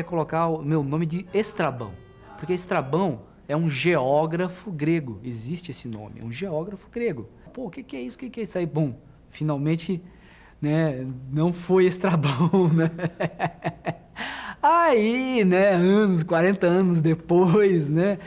queria colocar o meu nome de Estrabão, porque Estrabão é um geógrafo grego, existe esse nome, um geógrafo grego. Pô, o que é isso? O que é isso aí? Bom, finalmente, né, não foi Estrabão, né? Aí, né, 40 anos depois, né,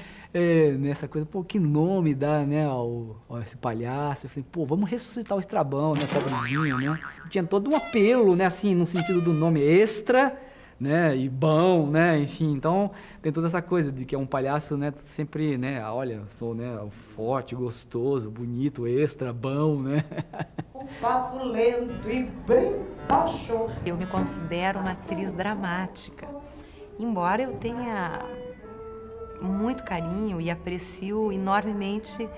nessa coisa, pô, que nome dá, né, ao esse palhaço? Eu falei, pô, vamos ressuscitar o Estrabão, né, pobrezinho, né? Tinha todo um apelo, né, assim, no sentido do nome extra, né, e bom, né, enfim, então tem toda essa coisa de que é um palhaço, né, sempre, né, olha, sou, né, forte, gostoso, bonito, extra, bom, né. Um passo lento e bem baixo. Eu me considero uma atriz dramática, embora eu tenha muito carinho e aprecio enormemente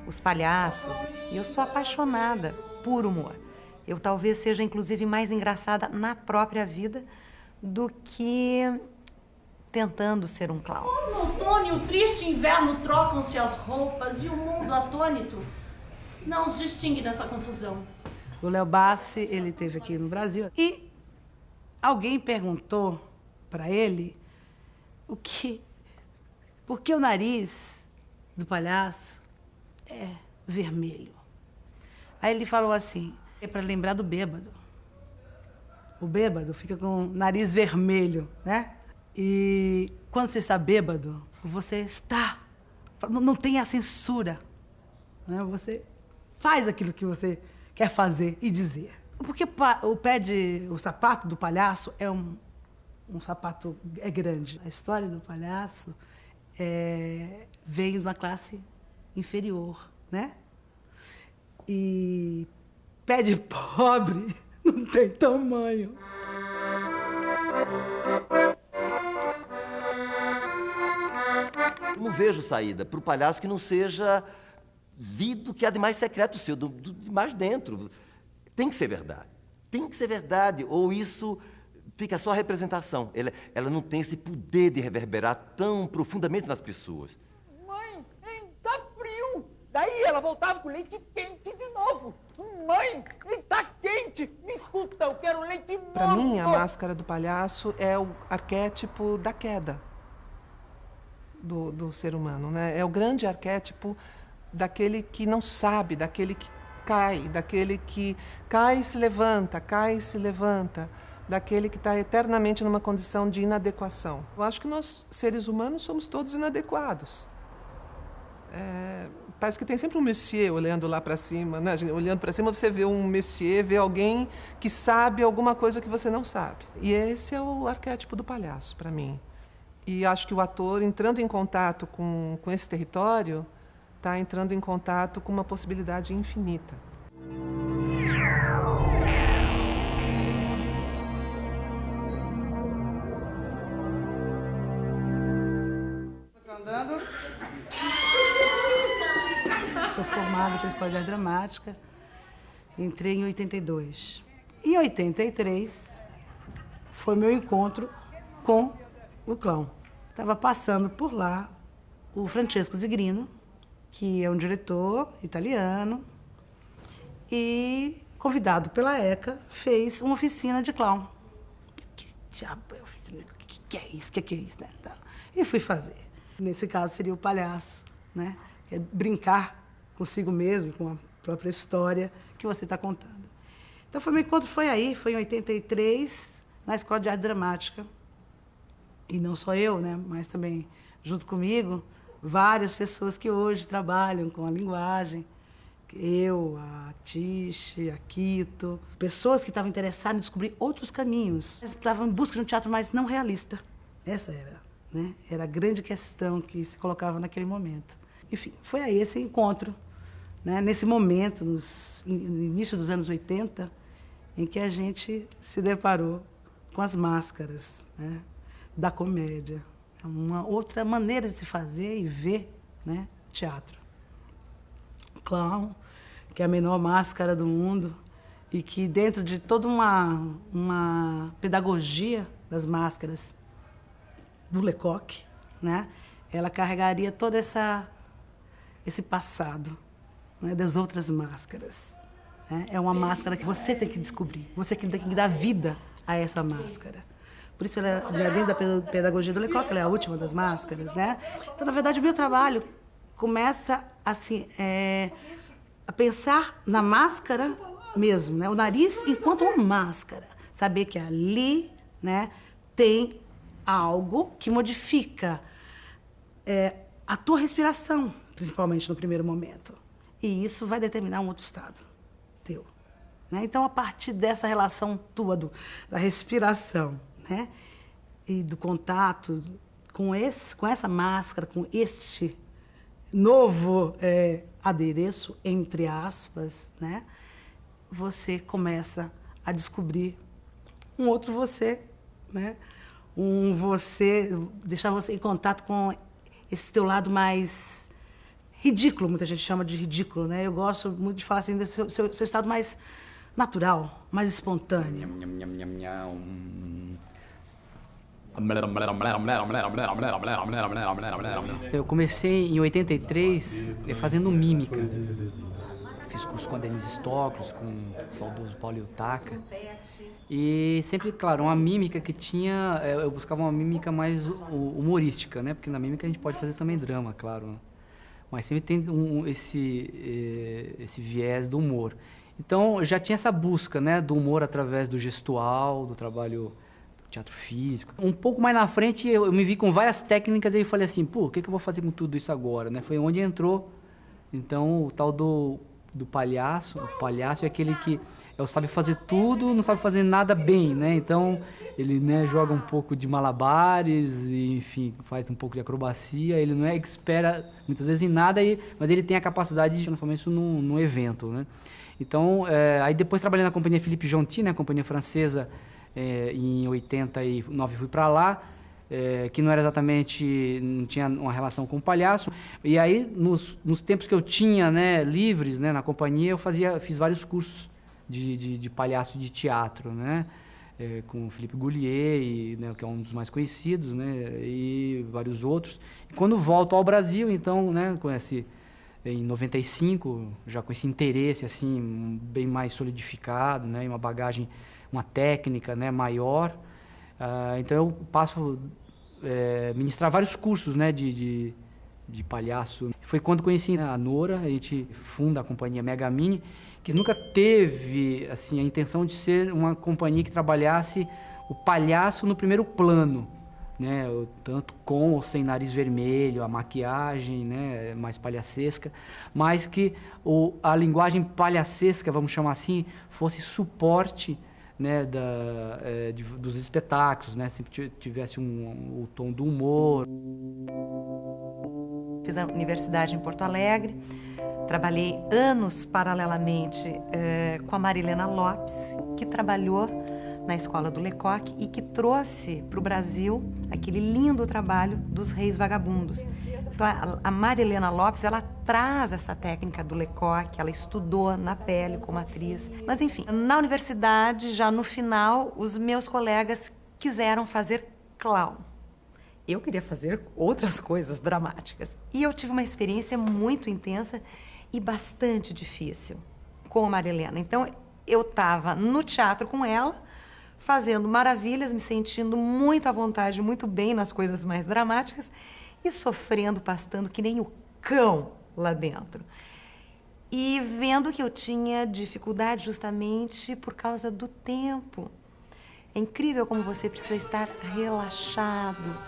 os palhaços. E eu sou apaixonada por humor. Eu talvez seja, inclusive, mais engraçada na própria vida do que tentando ser um clown. No outono e o triste inverno trocam-se as roupas e o mundo atônito não os distingue nessa confusão. O Léo Bassi, ele esteve aqui no Brasil e alguém perguntou para ele por que o nariz do palhaço é vermelho. Aí ele falou assim, é para lembrar do bêbado. O bêbado fica com o nariz vermelho, né? E quando você está bêbado, você está... Não tem a censura, né? Você faz aquilo que você quer fazer e dizer. Porque o sapato do palhaço é um sapato grande. A história do palhaço vem de uma classe inferior, né? E pé de pobre não tem tamanho. Eu não vejo saída para o palhaço que não seja vido que há de mais secreto seu, de mais dentro. Tem que ser verdade. Tem que ser verdade, ou isso fica só a representação. Ela não tem esse poder de reverberar tão profundamente nas pessoas. Mãe, tá frio. Daí ela voltava com leite quente de novo. Mãe, tá quente. Me escuta, eu quero leite morno. Para mim, a máscara do palhaço é o arquétipo da queda do ser humano, né? É o grande arquétipo daquele que não sabe, daquele que cai, daquele que cai e se levanta, cai e se levanta, daquele que está eternamente numa condição de inadequação. Eu acho que nós, seres humanos, somos todos inadequados. Parece que tem sempre um monsieur olhando lá para cima, né? Olhando para cima você vê um monsieur, vê alguém que sabe alguma coisa que você não sabe. E esse é o arquétipo do palhaço, para mim. E acho que o ator, entrando em contato com esse território, está entrando em contato com uma possibilidade infinita. Andando. Sou formada pela Escola de Arte Dramática. Entrei em 82. Em 83, foi meu encontro com o clown. Estava passando por lá o Francesco Zigrino, que é um diretor italiano, e, convidado pela ECA, fez uma oficina de clown. Que diabo é oficina? O que é isso? O que é isso? Né? Então, e fui fazer. Nesse caso, seria o palhaço, né? É brincar consigo mesmo, com a própria história que você está contando. Então, meu encontro foi aí, foi em 83, na Escola de Arte Dramática. E não só eu, né? Mas também, junto comigo, várias pessoas que hoje trabalham com a linguagem. Eu, a Tiche, a Quito. Pessoas que estavam interessadas em descobrir outros caminhos. Eles estavam em busca de um teatro mais não realista. Essa era, né? Era a grande questão que se colocava naquele momento. Enfim, foi aí esse encontro, né? Nesse momento, no início dos anos 80, em que a gente se deparou com as máscaras, né? Da comédia. Uma outra maneira de se fazer e ver, né, teatro. Clown, que é a menor máscara do mundo e que dentro de toda uma pedagogia das máscaras do Lecoq, né, ela carregaria todo esse passado, né, das outras máscaras. Né? É uma máscara que você tem que descobrir, você que tem que dar vida a essa máscara. Por isso ela é dentro da pedagogia do Lecoq, ela é a última das máscaras, né? Então, na verdade, o meu trabalho começa assim, a pensar na máscara mesmo, né? O nariz enquanto uma máscara. Saber que ali, né, tem algo que modifica a tua respiração, principalmente no primeiro momento. E isso vai determinar um outro estado teu. Né? Então, a partir dessa relação tua da respiração, né, e do contato com essa máscara, com este novo adereço, entre aspas, né, você começa a descobrir um outro você, né? Deixar você em contato com esse teu lado mais ridículo, muita gente chama de ridículo, né? Eu gosto muito de falar assim, desse seu estado mais natural, mais espontâneo. Eu comecei em 83 fazendo mímica. Fiz curso com a Denise Stoklos, com o saudoso Paulo Eutaca. E sempre, claro, uma mímica que tinha... Eu buscava uma mímica mais humorística, né? Porque na mímica a gente pode fazer também drama, claro. Né? Mas sempre tem esse viés do humor. Então, eu já tinha essa busca, né? Do humor através do gestual, do trabalho do teatro físico. Um pouco mais na frente, eu me vi com várias técnicas e eu falei assim, pô, o que eu vou fazer com tudo isso agora? Né? Foi onde entrou, então, o tal do palhaço. O palhaço é aquele que sabe fazer tudo, não sabe fazer nada bem, né? Então, ele, né, joga um pouco de malabares, e, enfim, faz um pouco de acrobacia. Ele não é expert, muitas vezes, em nada, mas ele tem a capacidade de transformar isso num evento, né? Então, aí depois trabalhei na companhia Philippe Jonty, né, companhia francesa, em 89 fui para lá, que não era exatamente, não tinha uma relação com o palhaço. E aí, nos tempos que eu tinha, né, livres, né, na companhia, eu fiz vários cursos de palhaço de teatro, né, com o Philippe Goulier, né, que é um dos mais conhecidos, né, e vários outros. E quando volto ao Brasil, então, né, em 95, já com esse interesse assim bem mais solidificado, né, uma bagagem, uma técnica, né, maior, então eu passo a ministrar vários cursos, né, de palhaço. Foi quando conheci a Nora, a gente funda a companhia Mega Mini, que nunca teve assim a intenção de ser uma companhia que trabalhasse o palhaço no primeiro plano, né, tanto com ou sem nariz vermelho, a maquiagem, né, mais palhacesca, mas que a linguagem palhacesca, vamos chamar assim, fosse suporte, né, dos espetáculos, né, sempre tivesse o tom do humor. Fiz a universidade em Porto Alegre, trabalhei anos paralelamente com a Marilena Lopes, que trabalhou na escola do Lecoq e que trouxe para o Brasil aquele lindo trabalho dos Reis Vagabundos. Então, a Marilena Lopes, ela traz essa técnica do Lecoq, ela estudou na pele como atriz. Mas, enfim, na universidade, já no final, os meus colegas quiseram fazer clown. Eu queria fazer outras coisas dramáticas. E eu tive uma experiência muito intensa e bastante difícil com a Marilena. Então, eu estava no teatro com ela, fazendo maravilhas, me sentindo muito à vontade, muito bem nas coisas mais dramáticas e sofrendo, pastando que nem o cão lá dentro. E vendo que eu tinha dificuldade justamente por causa do tempo. É incrível como você precisa estar relaxado,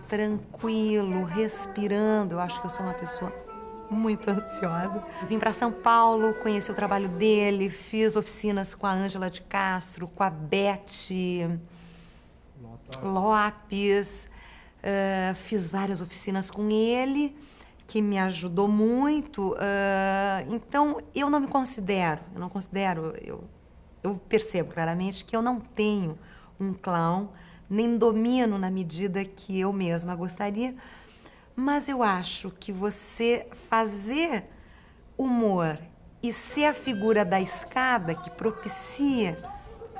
tranquilo, respirando. Eu acho que eu sou uma pessoa muito ansiosa. Vim para São Paulo, conheci o trabalho dele, fiz oficinas com a Ângela de Castro, com a Beth Lopes, fiz várias oficinas com ele, que me ajudou muito. Então, eu não me considero, eu percebo claramente que eu não tenho um clown, nem domino na medida que eu mesma gostaria. Mas eu acho que você fazer humor e ser a figura da escada que propicia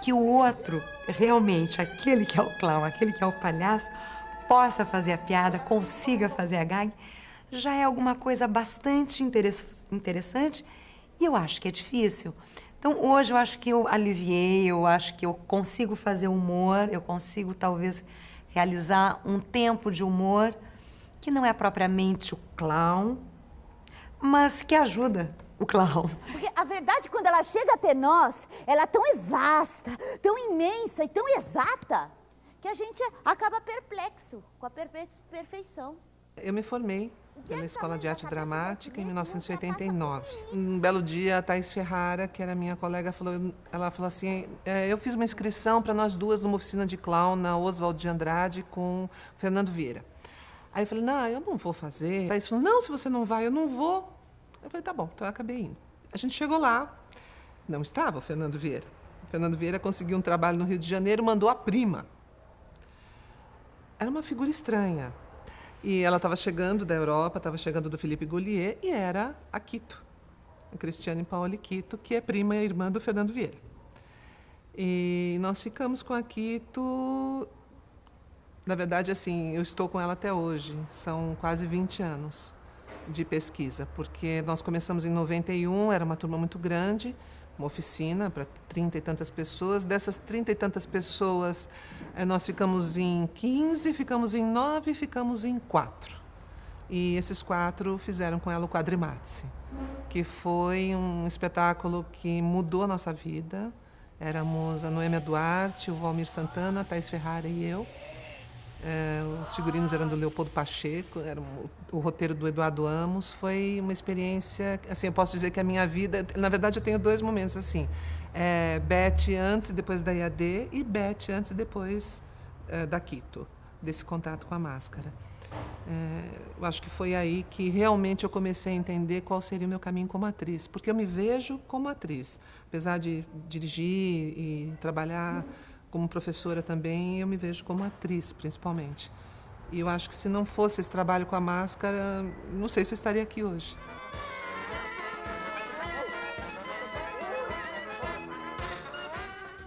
que o outro, realmente, aquele que é o clown, aquele que é o palhaço, possa fazer a piada, consiga fazer a gag, já é alguma coisa bastante interessante. E eu acho que é difícil, Então, hoje eu acho que eu aliviei, eu acho que eu consigo fazer humor, eu consigo talvez realizar um tempo de humor que não é propriamente o clown, mas que ajuda o clown. Porque a verdade, quando ela chega até nós, ela é tão vasta, tão imensa e tão exata, que a gente acaba perplexo com a perfeição. Eu me formei pela Escola de Arte Dramática em 1989. Um belo dia, a Thaís Ferrara, que era minha colega, ela falou assim, eu fiz uma inscrição para nós duas numa oficina de clown na Oswald de Andrade com Fernando Vieira. Aí eu falei, não, eu não vou fazer. A Thaís falou, não, se você não vai, eu não vou. Eu falei, tá bom, então eu acabei indo. A gente chegou lá, não estava o Fernando Vieira. O Fernando Vieira conseguiu um trabalho no Rio de Janeiro, mandou a prima. Era uma figura estranha. E ela estava chegando da Europa, estava chegando do Philippe Gaulier, e era a Quito, a Cristiane Paoli Quito, que é prima e irmã do Fernando Vieira. E nós ficamos com a Quito, na verdade, assim, eu estou com ela até hoje, são quase 20 anos de pesquisa, porque nós começamos em 91, era uma turma muito grande, uma oficina para 30 e tantas pessoas. Dessas 30 e tantas pessoas, nós ficamos em 15, ficamos em 9, ficamos em 4. E esses 4 fizeram com ela o Quadrimatse, que foi um espetáculo que mudou a nossa vida. Éramos a Noêmia Duarte, o Valmir Santana, a Thaís Ferrara e eu. Os figurinos eram do Leopoldo Pacheco, era o roteiro do Eduardo Amos. Foi uma experiência, assim, eu posso dizer que a minha vida, na verdade eu tenho 2 momentos assim, Beth antes e depois da IAD e Beth antes e depois da Quito, desse contato com a máscara. Eu acho que foi aí que realmente eu comecei a entender qual seria o meu caminho como atriz, porque eu me vejo como atriz, apesar de dirigir e trabalhar como professora também, eu me vejo como atriz, principalmente. E eu acho que se não fosse esse trabalho com a máscara, não sei se eu estaria aqui hoje.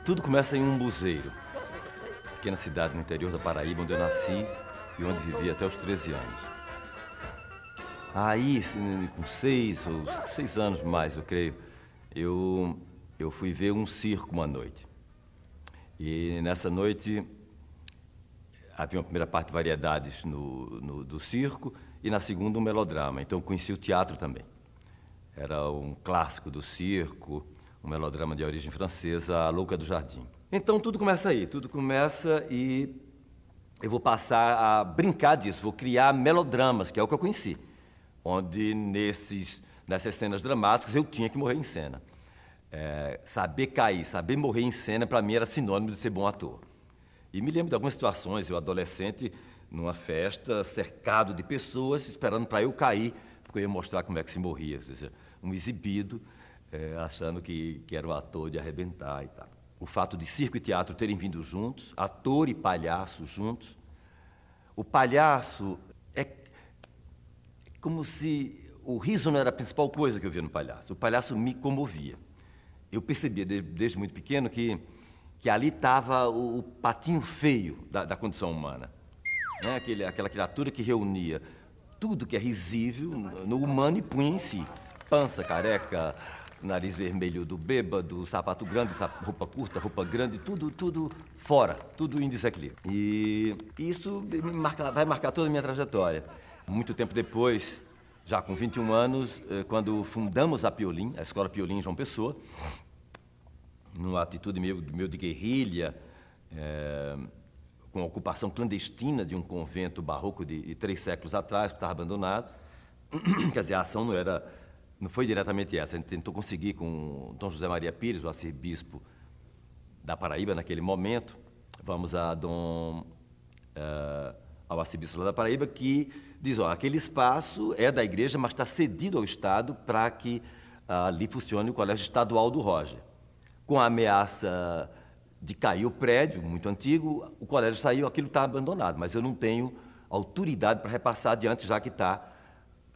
Tudo começa em Umbuzeiro, pequena cidade no interior da Paraíba, onde eu nasci e onde vivi até os 13 anos. Aí, com 6 anos mais, eu creio, eu fui ver um circo uma noite. E nessa noite havia uma primeira parte de variedades do circo e na segunda um melodrama. Então eu conheci o teatro também. Era um clássico do circo, um melodrama de origem francesa, A Louca do Jardim. Então tudo começa aí, tudo começa e eu vou passar a brincar disso, vou criar melodramas, que é o que eu conheci, onde nessas cenas dramáticas eu tinha que morrer em cena. Saber cair, saber morrer em cena, para mim era sinônimo de ser bom ator. E me lembro de algumas situações, eu adolescente, numa festa, cercado de pessoas, esperando para eu cair, porque eu ia mostrar como é que se morria. Ou seja, um exibido, achando que era um ator de arrebentar e tal. O fato de circo e teatro terem vindo juntos, ator e palhaço juntos. O palhaço é como se o riso não era a principal coisa que eu via no palhaço. O palhaço me comovia. Eu percebia desde muito pequeno que ali estava o patinho feio da condição humana, né? Aquela criatura que reunia tudo que é risível no humano e punha em si. Pança, careca, nariz vermelho do bêbado, sapato grande, roupa curta, roupa grande, tudo fora, tudo em desequilíbrio. E isso vai marcar toda a minha trajetória. Muito tempo depois, já com 21 anos, quando fundamos a Piolim, a Escola Piolim em João Pessoa, numa atitude meio de guerrilha, com a ocupação clandestina de um convento barroco de 3 séculos atrás, que estava abandonado. Quer dizer, a ação não foi diretamente essa. A gente tentou conseguir com Dom José Maria Pires, o arcebispo da Paraíba, naquele momento. Vamos ao arcebispo da Paraíba, que diz, aquele espaço é da igreja, mas está cedido ao Estado para que ali funcione o Colégio Estadual do Roger. Com a ameaça de cair o prédio, muito antigo, o colégio saiu, aquilo está abandonado, mas eu não tenho autoridade para repassar adiante, já que está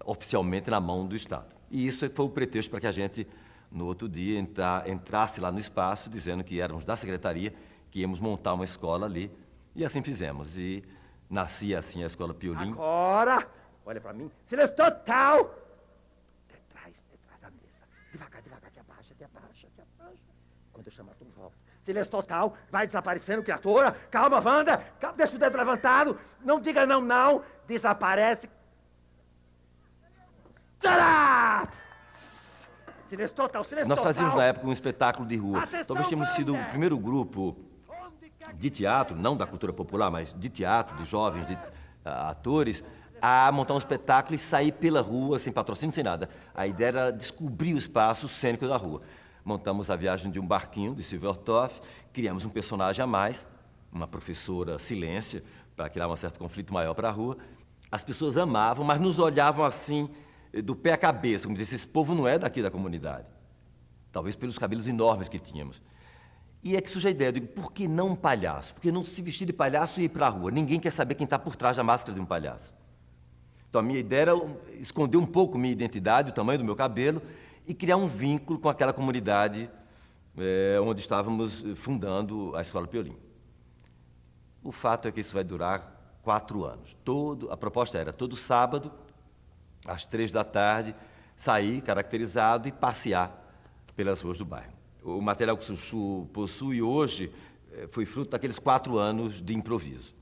oficialmente na mão do Estado. E isso foi o pretexto para que a gente, no outro dia, entrasse lá no espaço, dizendo que éramos da secretaria, que íamos montar uma escola ali, e assim fizemos. E nascia assim a Escola Piolim. Agora, olha para mim, silêncio total! Detrás da mesa, devagar. Quando eu chamar, tu volta. Silêncio total, vai desaparecendo, criatura. Calma, Wanda, deixa o dedo levantado. Não diga não, não. Desaparece. Tcharam! Silêncio total, silêncio total. Nós fazíamos na época um espetáculo de rua. Atenção, Talvez tínhamos sido o primeiro grupo de teatro, não da cultura popular, mas de teatro, de jovens, de atores, a montar um espetáculo e sair pela rua, sem patrocínio, sem nada. A ideia era descobrir o espaço cênico da rua. Montamos a viagem de um barquinho, de Silvertoff, criamos um personagem a mais, uma professora Silência, para criar um certo conflito maior para a rua. As pessoas amavam, mas nos olhavam assim, do pé à cabeça, como dizer, esse povo não é daqui da comunidade. Talvez pelos cabelos enormes que tínhamos. E é que surge a ideia, eu digo, por que não um palhaço? Por que não se vestir de palhaço e ir para a rua? Ninguém quer saber quem está por trás da máscara de um palhaço. Então a minha ideia era esconder um pouco minha identidade, o tamanho do meu cabelo, e criar um vínculo com aquela comunidade onde estávamos fundando a Escola Piolim. O fato é que isso vai durar 4 anos. A proposta era todo sábado, às 3 da tarde, sair caracterizado e passear pelas ruas do bairro. O material que o Chuchu possui hoje foi fruto daqueles 4 anos de improviso.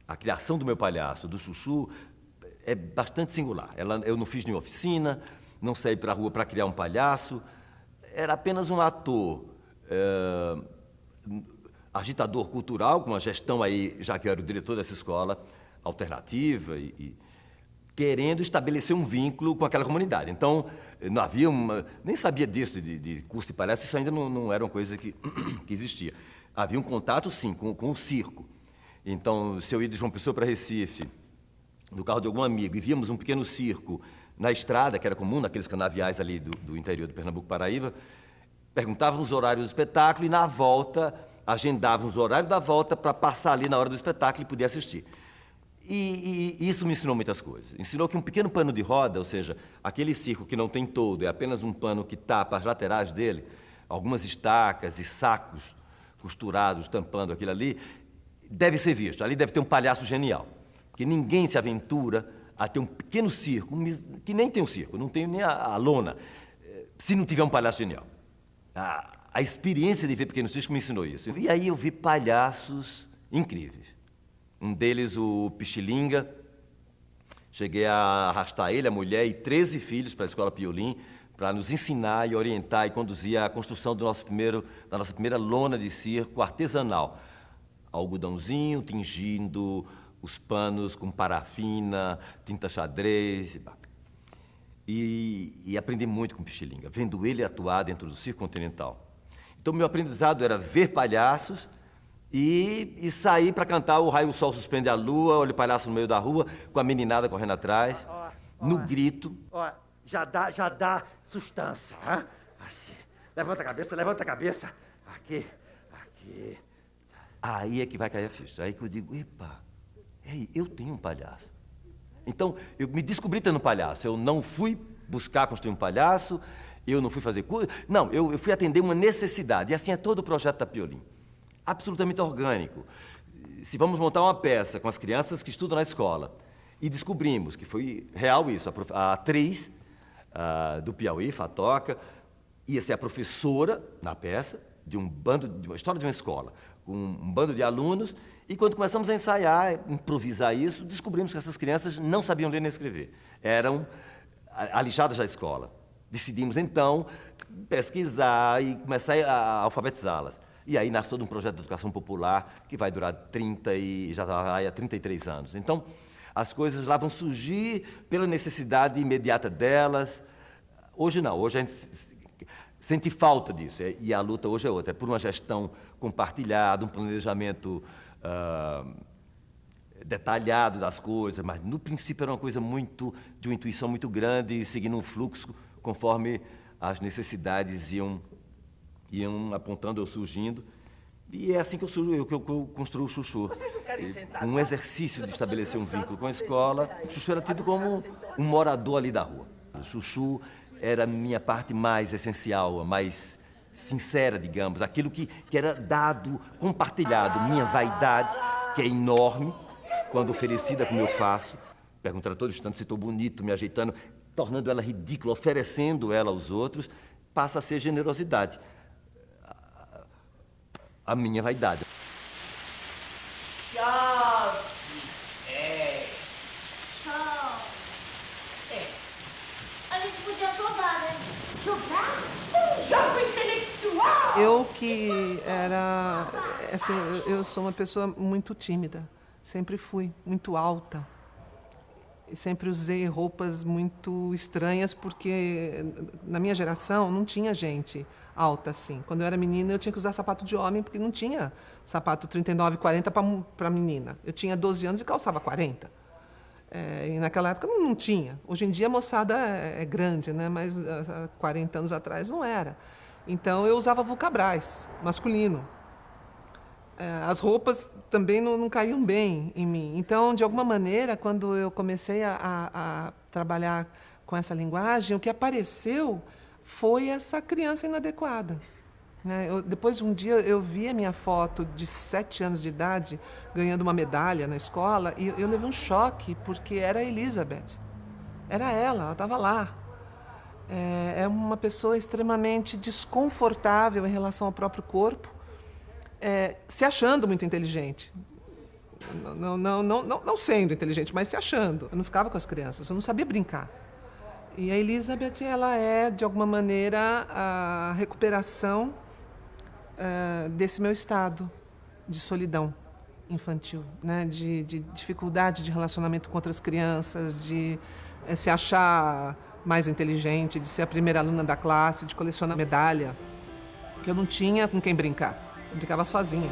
A criação do meu palhaço, do Chuchu, é bastante singular. Eu não fiz nenhuma oficina, não saí para a rua para criar um palhaço. Era apenas um ator, agitador cultural, com uma gestão aí, já que eu era o diretor dessa escola alternativa e querendo estabelecer um vínculo com aquela comunidade. Então, não havia nem sabia disso, de curso de palhaço, isso ainda não era uma coisa que existia. Havia um contato, sim, com o circo. Então, se eu ia de João Pessoa para Recife, no carro de algum amigo, e víamos um pequeno circo na estrada, que era comum naqueles canaviais ali do interior de Pernambuco, Paraíba, perguntávamos os horários do espetáculo e, na volta, agendávamos o horário da volta para passar ali na hora do espetáculo e poder assistir. E isso me ensinou muitas coisas. Ensinou que um pequeno pano de roda, ou seja, aquele circo que não tem todo, é apenas um pano que tapa as laterais dele, algumas estacas e sacos costurados tampando aquilo ali, deve ser visto. Ali deve ter um palhaço genial. Porque ninguém se aventura a ter um pequeno circo, que nem tem um circo, não tem nem a lona, se não tiver um palhaço genial. A experiência de ver pequeno circo me ensinou isso. E aí eu vi palhaços incríveis. Um deles, o Pichilinga, cheguei a arrastar ele, a mulher e 13 filhos para a Escola Piolim, para nos ensinar e orientar e conduzir a construção da nossa primeira lona de circo artesanal. Algodãozinho, tingindo os panos com parafina, tinta xadrez. E aprendi muito com o Pichilinga, vendo ele atuar dentro do Circo Continental. Então, meu aprendizado era ver palhaços e sair para cantar O Raio, o Sol Suspende a Lua, Olha o Palhaço no Meio da Rua, com a meninada correndo atrás, no grito. Já dá sustância, hein? Assim. Levanta a cabeça. Aqui. Aí é que vai cair a ficha. Aí que eu digo, epa, eu tenho um palhaço. Então, eu me descobri tendo um palhaço. Eu não fui buscar construir um palhaço, eu não fui fazer curso. Não, eu fui atender uma necessidade. E assim é todo o projeto da Piolim. Absolutamente orgânico. Se vamos montar uma peça com as crianças que estudam na escola e descobrimos que foi real isso, a atriz do Piauí, Fatoca, ia ser a professora na peça de uma história de uma escola, com um bando de alunos, e quando começamos a ensaiar, improvisar isso, descobrimos que essas crianças não sabiam ler nem escrever. Eram alijadas da escola. Decidimos, então, pesquisar e começar a alfabetizá-las. E aí nasce todo um projeto de educação popular que vai durar 33 anos. Então, as coisas lá vão surgir pela necessidade imediata delas. Hoje não, hoje a gente sente falta disso. E a luta hoje é outra, é por uma gestão compartilhada, um planejamento detalhado das coisas, mas no princípio era uma coisa de uma intuição muito grande, seguindo um fluxo conforme as necessidades iam apontando ou surgindo. E é assim que eu construo o Chuchu. Um exercício de estabelecer um vínculo com a escola. O Chuchu era tido como um morador ali da rua. O Chuchu era a minha parte mais essencial, a mais sincera, digamos, aquilo que era dado, compartilhado. Minha vaidade, que é enorme, quando oferecida como eu faço, perguntando a todo instante se estou bonito, me ajeitando, tornando ela ridícula, oferecendo ela aos outros, passa a ser generosidade. A minha vaidade. Chove. A gente podia jogar, né? Jogar? Um jogo intelectual! Eu que era... Assim, eu sou uma pessoa muito tímida. Sempre fui muito alta. E sempre usei roupas muito estranhas, porque na minha geração não tinha gente alta assim. Quando eu era menina, eu tinha que usar sapato de homem, porque não tinha sapato 39, 40 para menina. Eu tinha 12 anos e calçava 40. E naquela época não tinha. Hoje em dia a moçada é grande, né? Mas há 40 anos atrás não era. Então eu usava vulcabras, masculino. As roupas também não caíam bem em mim. Então, de alguma maneira, quando eu comecei a trabalhar com essa linguagem, o que apareceu foi essa criança inadequada. Né? Depois, um dia, eu vi a minha foto de 7 anos de idade, ganhando uma medalha na escola, e eu levei um choque, porque era a Elizabeth. Era ela estava lá. É uma pessoa extremamente desconfortável em relação ao próprio corpo, se achando muito inteligente. Não sendo inteligente, mas se achando. Eu não ficava com as crianças, eu não sabia brincar. E a Elizabeth, ela é, de alguma maneira, a recuperação desse meu estado de solidão infantil, né? De dificuldade de relacionamento com outras crianças, de se achar mais inteligente, de ser a primeira aluna da classe, de colecionar medalha, que eu não tinha com quem brincar. Eu brincava sozinha.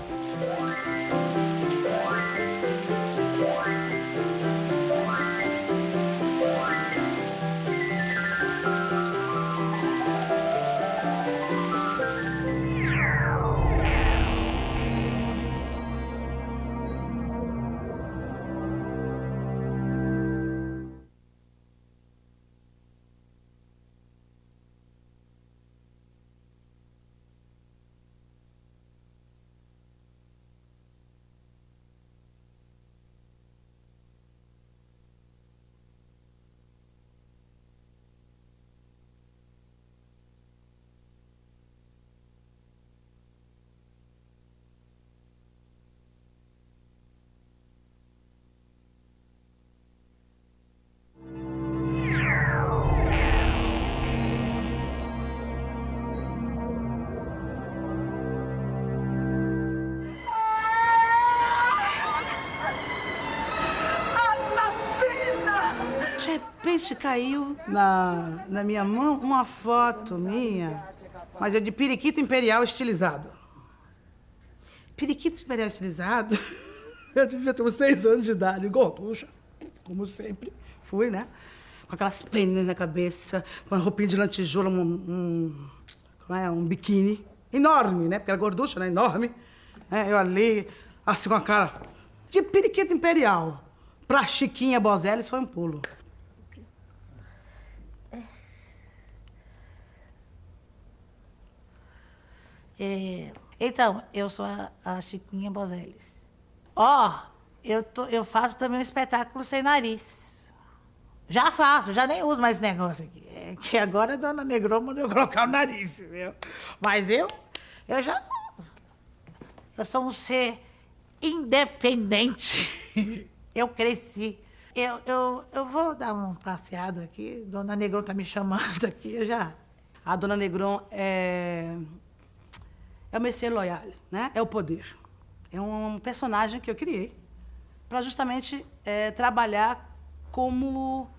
De repente caiu na minha mão uma foto minha, mas é de periquito imperial estilizado. Periquito imperial estilizado, eu devia ter uns 6 anos de idade, gorducha, como sempre fui, né? Com aquelas penas na cabeça, com uma roupinha de lantejoula, um biquíni enorme, né? Porque era gorducha, né? Enorme. Eu ali, assim com a cara de periquito imperial. Pra Chiquinha Bozeles foi um pulo. Então, eu sou a Chiquinha Bozeles. Eu faço também um espetáculo sem nariz. Já faço, já nem uso mais esse negócio aqui. Que agora a dona Negrão mandou eu colocar o nariz, viu? Mas eu já não. Eu sou um ser independente. Eu cresci. Eu vou dar uma passeada aqui. Dona Negrão tá me chamando aqui já. A Dona Negrão é o Messier Loyal, né? É o poder. É um personagem que eu criei para justamente trabalhar como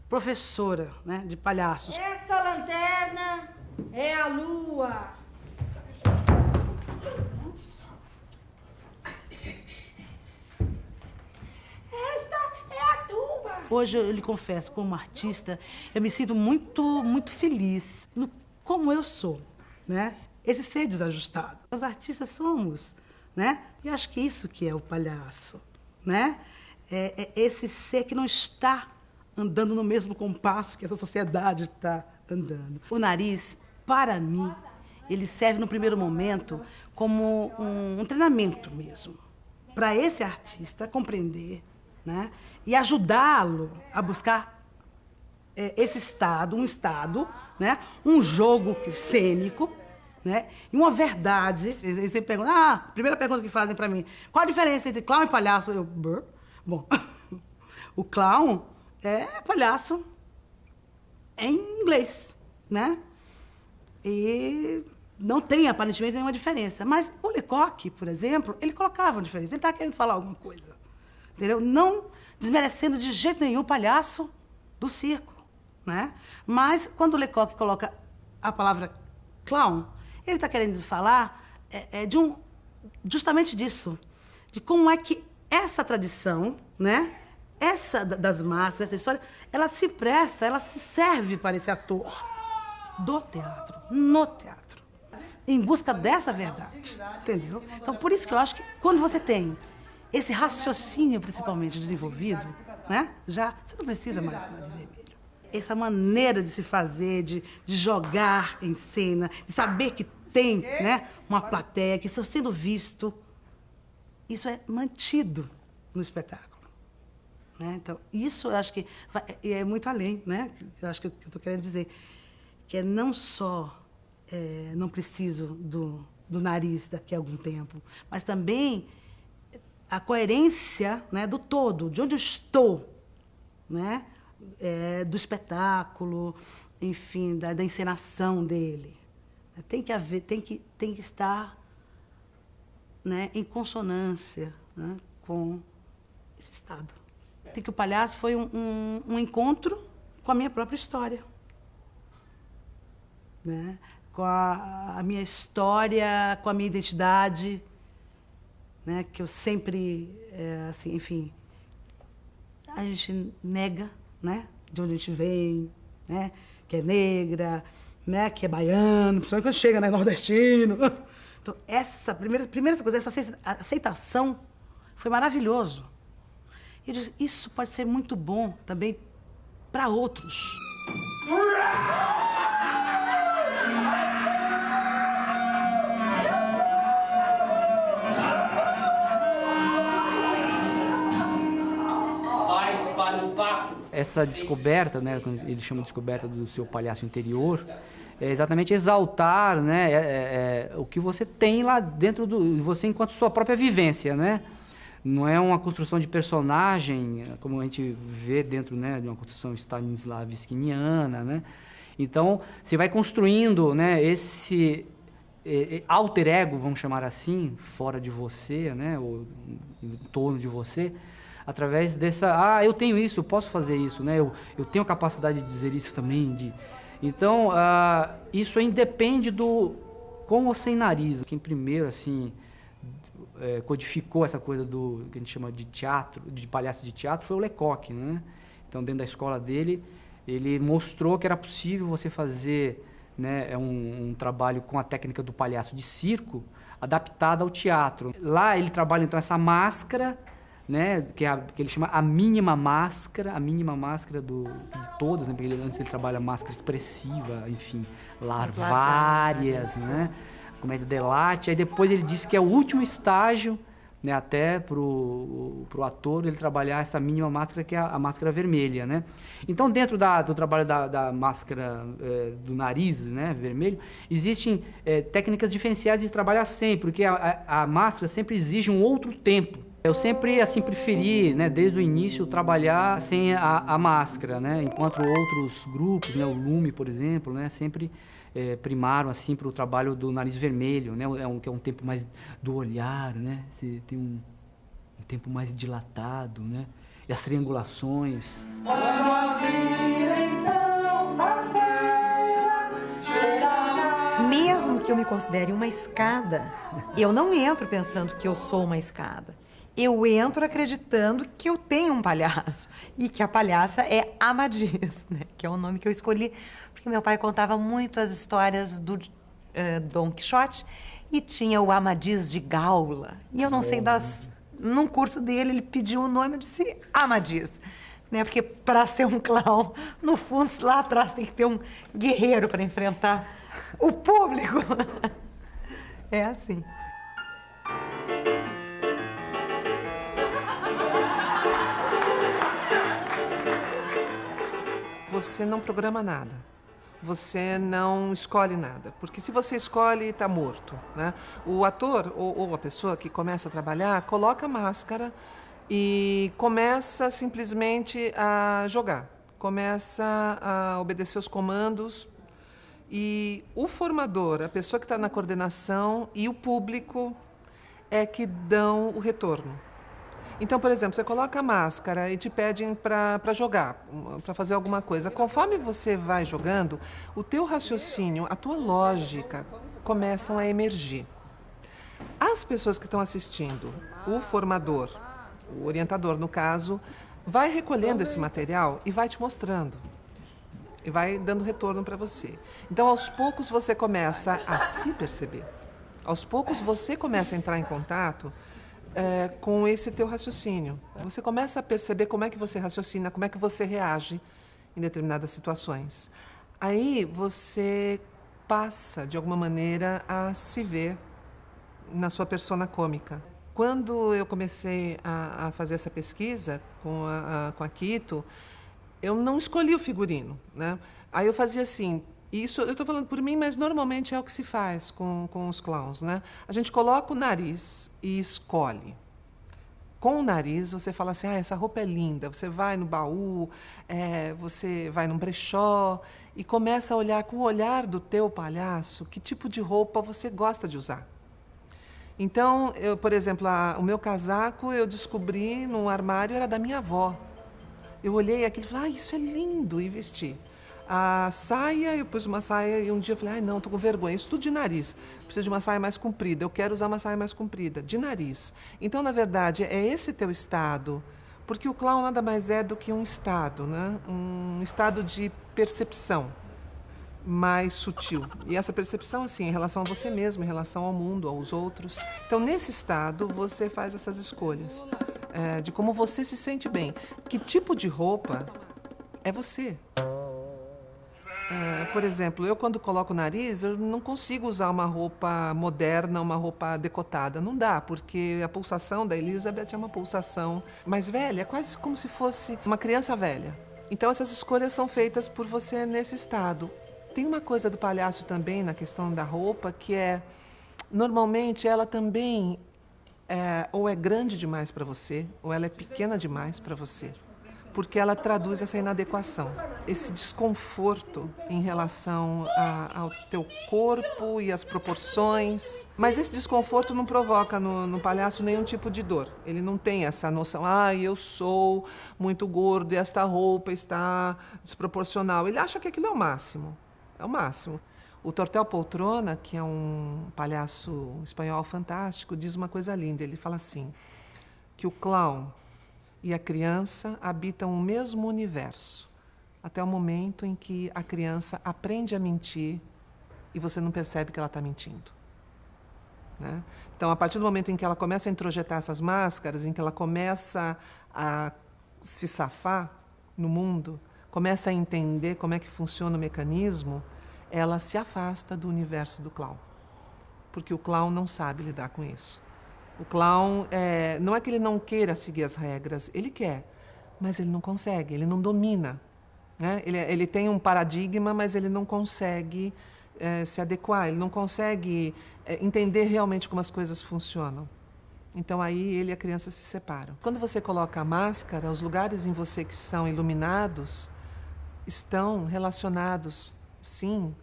professora, né, de palhaços. Essa lanterna é a lua. Esta é a tumba. Hoje eu lhe confesso, como artista, eu me sinto muito feliz como eu sou, né? Esse ser desajustado. Os artistas somos, né? E acho que isso que é o palhaço, né? É esse ser que não está andando no mesmo compasso que essa sociedade está andando. O nariz, para mim, ele serve no primeiro momento como um treinamento mesmo, para esse artista compreender, né? E ajudá-lo a buscar esse estado, né? Um jogo cênico, né? E uma verdade. Eles sempre perguntam, primeira pergunta que fazem pra mim, qual a diferença entre clown e palhaço? Eu, bom, o clown é palhaço em inglês, né? E não tem aparentemente nenhuma diferença. Mas o Lecoq, por exemplo, ele colocava uma diferença. Ele estava querendo falar alguma coisa, entendeu? Não desmerecendo de jeito nenhum o palhaço do circo, né? Mas quando o Lecoq coloca a palavra clown, ele está querendo falar justamente disso, de como é que essa tradição, né? Essa das máscaras, essa história, ela se presta, ela se serve para esse ator do teatro, no teatro, em busca dessa verdade, entendeu? Então, por isso que eu acho que quando você tem esse raciocínio, principalmente, desenvolvido, né? Já, você não precisa mais de nariz vermelho. Essa maneira de se fazer, de jogar em cena, de saber que tem, né, uma plateia, que estão sendo visto, isso é mantido no espetáculo, né? Então, isso eu acho que é muito além, né? Eu acho que eu estou querendo dizer que é não só não preciso do nariz daqui a algum tempo, mas também a coerência, né, do todo, de onde eu estou, né, do espetáculo, enfim, da encenação dele. Tem que haver, tem que estar, né, em consonância, né, com esse estado. Tem que o palhaço foi um encontro com a minha própria história, né, com a minha história, com a minha identidade, né, que eu sempre, assim, enfim, a gente nega, né, de onde a gente vem, né, que é negra, né, que é baiano, principalmente quando chega, né, nordestino. Então, essa primeira coisa, essa aceitação foi maravilhoso. E eu disse, isso pode ser muito bom também para outros. Essa descoberta, né, quando ele chama de descoberta do seu palhaço interior, é exatamente exaltar, né, o que você tem lá dentro de você enquanto sua própria vivência, né? Não é uma construção de personagem, como a gente vê dentro, né, de uma construção stanislavskiana, né? Então, você vai construindo, né, esse alter ego, vamos chamar assim, fora de você, né, ou em torno de você, através dessa, eu tenho isso, eu posso fazer isso, né? Eu tenho a capacidade de dizer isso também. Então, isso independe do com ou sem nariz. Quem primeiro, assim, codificou essa coisa do que a gente chama de teatro, de palhaço de teatro, foi o Lecoq, né? Então, dentro da escola dele, ele mostrou que era possível você fazer, né, um trabalho com a técnica do palhaço de circo adaptada ao teatro. Lá ele trabalha, então, essa máscara, né, que ele chama a mínima máscara de todas, né, porque antes ele trabalha máscara expressiva, enfim, larvárias, né, comédia dell'arte, aí depois ele disse que é o último estágio, né, até pro ator ele trabalhar essa mínima máscara, que é a máscara vermelha, né. Então, dentro do trabalho da máscara do nariz, né, vermelho, existem técnicas diferenciadas de trabalhar sempre, porque a máscara sempre exige um outro tempo. Eu sempre, assim, preferi, né, desde o início, trabalhar sem a máscara, né, enquanto outros grupos, né, o Lume, por exemplo, né, sempre primaram, assim, para o trabalho do nariz vermelho, né, que é um tempo mais do olhar, né, você tem um tempo mais dilatado, né, e as triangulações. Mesmo que eu me considere uma escada, eu não entro pensando que eu sou uma escada. Eu entro acreditando que eu tenho um palhaço e que a palhaça é Amadis, né? Que é o nome que eu escolhi, porque meu pai contava muito as histórias do Dom Quixote e tinha o Amadis de Gaula. E eu não sei num curso dele, ele pediu o nome, eu disse Amadis, né? Porque para ser um clown, no fundo, lá atrás tem que ter um guerreiro para enfrentar o público. É assim. você não programa nada. Você não escolhe nada, porque se você escolhe, está morto, né? O ator ou a pessoa que começa a trabalhar coloca a máscara e começa simplesmente a jogar, começa a obedecer os comandos, e o formador, a pessoa que está na coordenação e o público é que dão o retorno. Então, por exemplo, você coloca a máscara e te pedem para jogar, para fazer alguma coisa. Conforme você vai jogando, o teu raciocínio, a tua lógica começam a emergir. As pessoas que estão assistindo, o formador, o orientador, no caso, vai recolhendo esse material e vai te mostrando. E vai dando retorno para você. Então, aos poucos, você começa a se perceber. Aos poucos, você começa a entrar em contato com esse teu raciocínio. Você começa a perceber como é que você raciocina, como é que você reage em determinadas situações. Aí você passa, de alguma maneira, a se ver na sua persona cômica. Quando eu comecei a fazer essa pesquisa com a Quito, eu não escolhi o figurino, né? Aí eu fazia assim, isso eu estou falando por mim, mas normalmente é o que se faz com os clowns, né? A gente coloca o nariz e escolhe. Com o nariz, você fala assim, essa roupa é linda. Você vai no baú, você vai num brechó e começa a olhar com o olhar do teu palhaço que tipo de roupa você gosta de usar. Então, por exemplo, o meu casaco eu descobri num armário, era da minha avó. Eu olhei aquilo e falei, isso é lindo, e vesti. A saia, eu pus uma saia e um dia eu falei, não, estou com vergonha, isso tudo de nariz. Preciso de uma saia mais comprida, eu quero usar uma saia mais comprida, de nariz. Então, na verdade, é esse teu estado, porque o clown nada mais é do que um estado, né? Um estado de percepção mais sutil. E essa percepção, assim, em relação a você mesmo, em relação ao mundo, aos outros. Então, nesse estado, você faz essas escolhas de como você se sente bem. Que tipo de roupa é você? Por exemplo, eu quando coloco o nariz, eu não consigo usar uma roupa moderna, uma roupa decotada. Não dá, porque a pulsação da Elizabeth é uma pulsação mais velha, quase como se fosse uma criança velha. Então essas escolhas são feitas por você nesse estado. Tem uma coisa do palhaço também na questão da roupa, que normalmente ela também ou é grande demais para você, ou ela é pequena demais para você. Porque ela traduz essa inadequação, esse desconforto em relação ao teu corpo e às proporções. Mas esse desconforto não provoca no palhaço nenhum tipo de dor. Ele não tem essa noção, eu sou muito gordo e esta roupa está desproporcional. Ele acha que aquilo é o máximo, é o máximo. O Tortel Poltrona, que é um palhaço espanhol fantástico, diz uma coisa linda. Ele fala assim, que o clown e a criança habitam o mesmo universo, até o momento em que a criança aprende a mentir e você não percebe que ela está mentindo. Né? Então, a partir do momento em que ela começa a introjetar essas máscaras, em que ela começa a se safar no mundo, começa a entender como é que funciona o mecanismo, ela se afasta do universo do clown, porque o clown não sabe lidar com isso. O clown, não é que ele não queira seguir as regras, ele quer, mas ele não consegue, ele não domina. Né? Ele tem um paradigma, mas ele não consegue se adequar, ele não consegue entender realmente como as coisas funcionam. Então, aí ele e a criança se separam. Quando você coloca a máscara, os lugares em você que são iluminados estão relacionados, sim,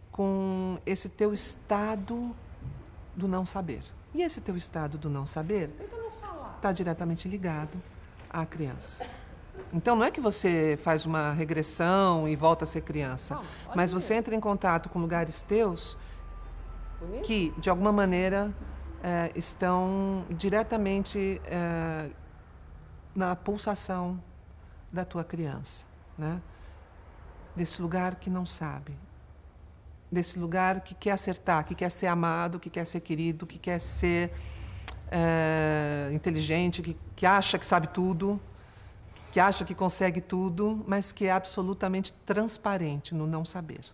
com esse teu estado do não saber. E esse teu estado do não saber está diretamente ligado à criança. Então, não é que você faz uma regressão e volta a ser criança, mas você entra em contato com lugares teus que, de alguma maneira, estão diretamente na pulsação da tua criança, né? Desse lugar que não sabe. Desse lugar que quer acertar, que quer ser amado, que quer ser querido, que quer ser inteligente, que acha que sabe tudo, que acha que consegue tudo, mas que é absolutamente transparente no não saber.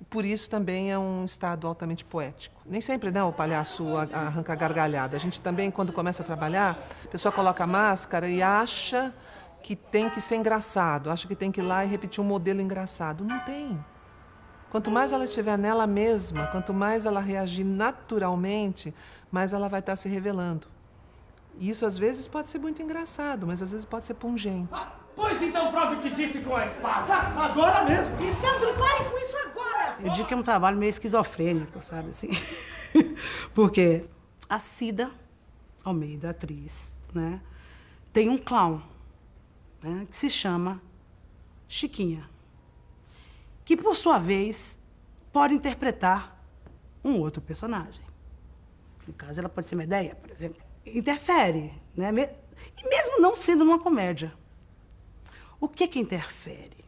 Por isso também é um estado altamente poético. Nem sempre, né, o palhaço arranca gargalhada. A gente também, quando começa a trabalhar, a pessoa coloca a máscara e acha que tem que ser engraçado, acha que tem que ir lá e repetir um modelo engraçado. Não tem. Quanto mais ela estiver nela mesma, quanto mais ela reagir naturalmente, mais ela vai estar se revelando. E isso às vezes pode ser muito engraçado, mas às vezes pode ser pungente. Pois então prove o que disse com a espada. Agora mesmo. Lissandro, pare com isso agora! Eu digo que é um trabalho meio esquizofrênico, sabe assim? Porque a Cida Almeida, atriz, né, tem um clown, né, que se chama Chiquinha, que, por sua vez, pode interpretar um outro personagem. No caso, ela pode ser Medeia, por exemplo. Interfere, né? E mesmo não sendo numa comédia. O que interfere?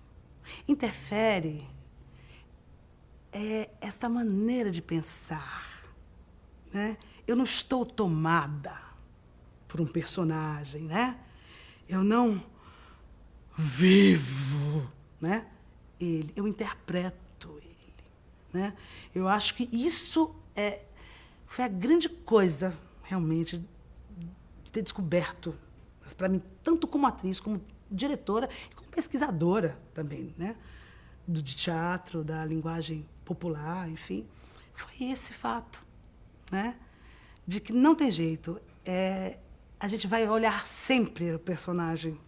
Interfere essa maneira de pensar, né? Eu não estou tomada por um personagem, né? Eu não vivo, né? Ele, eu interpreto ele, né? Eu acho que isso foi a grande coisa, realmente, de ter descoberto, para mim, tanto como atriz, como diretora e como pesquisadora também, né? De teatro, da linguagem popular, enfim, foi esse fato, né? De que não tem jeito, a gente vai olhar sempre o personagem,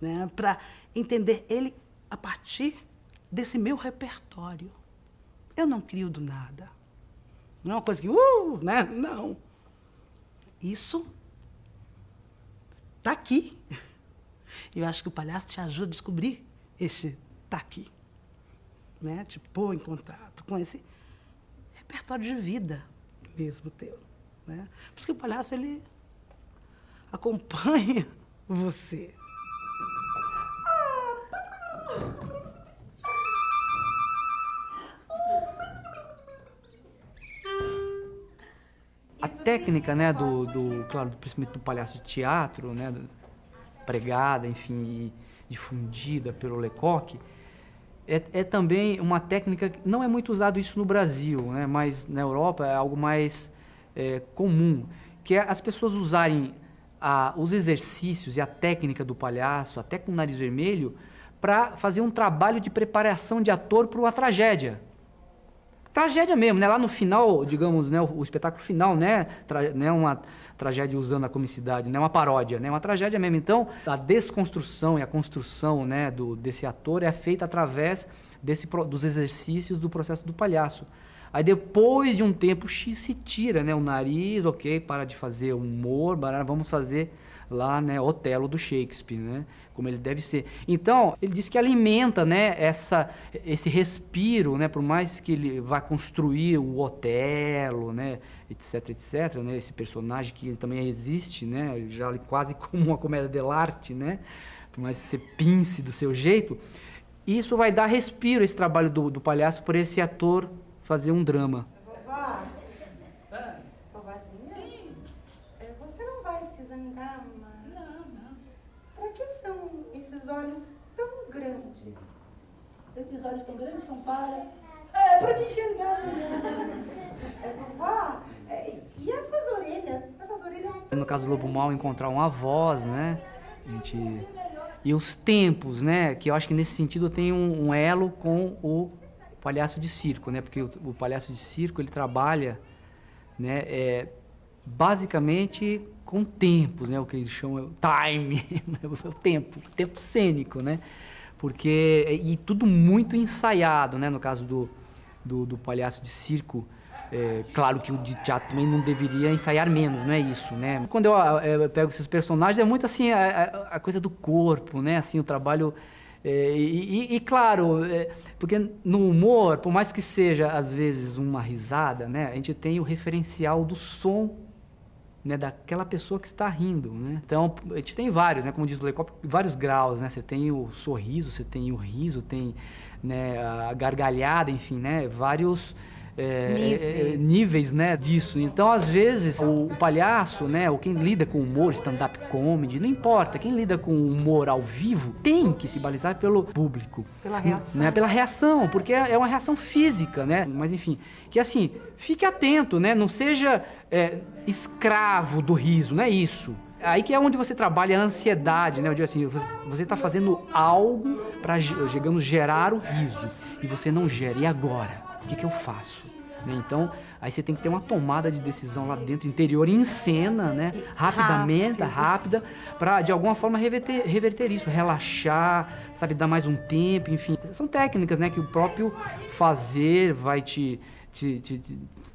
né? Para entender ele a partir desse meu repertório. Eu não crio do nada. Não é uma coisa que, né? Não. Isso está aqui. Eu acho que o palhaço te ajuda a descobrir esse tá aqui, né? Te pôr em contato com esse repertório de vida mesmo teu, né? Por isso que o palhaço, ele acompanha você. A técnica, né, claro, principalmente do palhaço de teatro, né, pregada, enfim, e difundida pelo Lecoq, é também uma técnica que não é muito usado isso no Brasil, né, mas na Europa é algo mais comum, que é as pessoas usarem os exercícios e a técnica do palhaço, até com o nariz vermelho, para fazer um trabalho de preparação de ator para uma tragédia. Tragédia mesmo, né? Lá no final, digamos, né, o espetáculo final, né, uma tragédia usando a comicidade, né, uma paródia, né, uma tragédia mesmo. Então, a desconstrução e a construção, né, desse ator é feita através dos exercícios do processo do palhaço. Aí depois de um tempo se tira, né, o nariz, ok, para de fazer humor, vamos fazer lá, né, Otelo do Shakespeare, né, como ele deve ser. Então, ele diz que alimenta, né, esse respiro, né, por mais que ele vá construir o Otelo, né, etc, né, esse personagem que também existe, né, já quase como uma comédia dell'arte, né, por mais que você pince do seu jeito, isso vai dar respiro a esse trabalho do palhaço por esse ator fazer um drama. Vovó? Vovozinha? Sim. Você não vai se zangar, mas... Não. Para que são esses olhos tão grandes? Esses olhos tão grandes são para te enxergar. Vovó, e essas orelhas? No caso do Lobo Mau, encontrar uma voz, né? E os tempos, né? Que eu acho que nesse sentido tem um elo com o palhaço de circo, né? Porque o palhaço de circo, ele trabalha, né, basicamente com tempos, né? O que eles chamam time, o tempo cênico, né? Porque e tudo muito ensaiado, né? No caso do palhaço de circo, claro que o de teatro também não deveria ensaiar menos, não é isso, né? Quando eu pego esses personagens, é muito assim a coisa do corpo, né? Assim, o trabalho... claro, porque no humor, por mais que seja às vezes uma risada, né, a gente tem o referencial do som, né, daquela pessoa que está rindo, né? Então a gente tem vários, né, como diz o Lecoq, vários graus, né? Você tem o sorriso, você tem o riso, tem, né, a gargalhada, enfim, né, vários níveis, né, disso. Então, às vezes, o palhaço, né, ou quem lida com humor, stand-up comedy, não importa, quem lida com humor ao vivo tem que se balizar pelo público. Pela reação. Né, pela reação, porque é uma reação física, né? Mas, enfim, que assim, fique atento, né? Não seja escravo do riso, não é isso. Aí que é onde você trabalha a ansiedade, né? Eu digo assim, você está fazendo algo para, digamos, gerar o riso. E você não gera. E agora? O que eu faço? Né? Então, aí você tem que ter uma tomada de decisão lá dentro, interior, em cena, né? Rapidamente, rápida, para de alguma forma reverter isso, relaxar, sabe, dar mais um tempo, enfim. São técnicas, né, que o próprio fazer vai te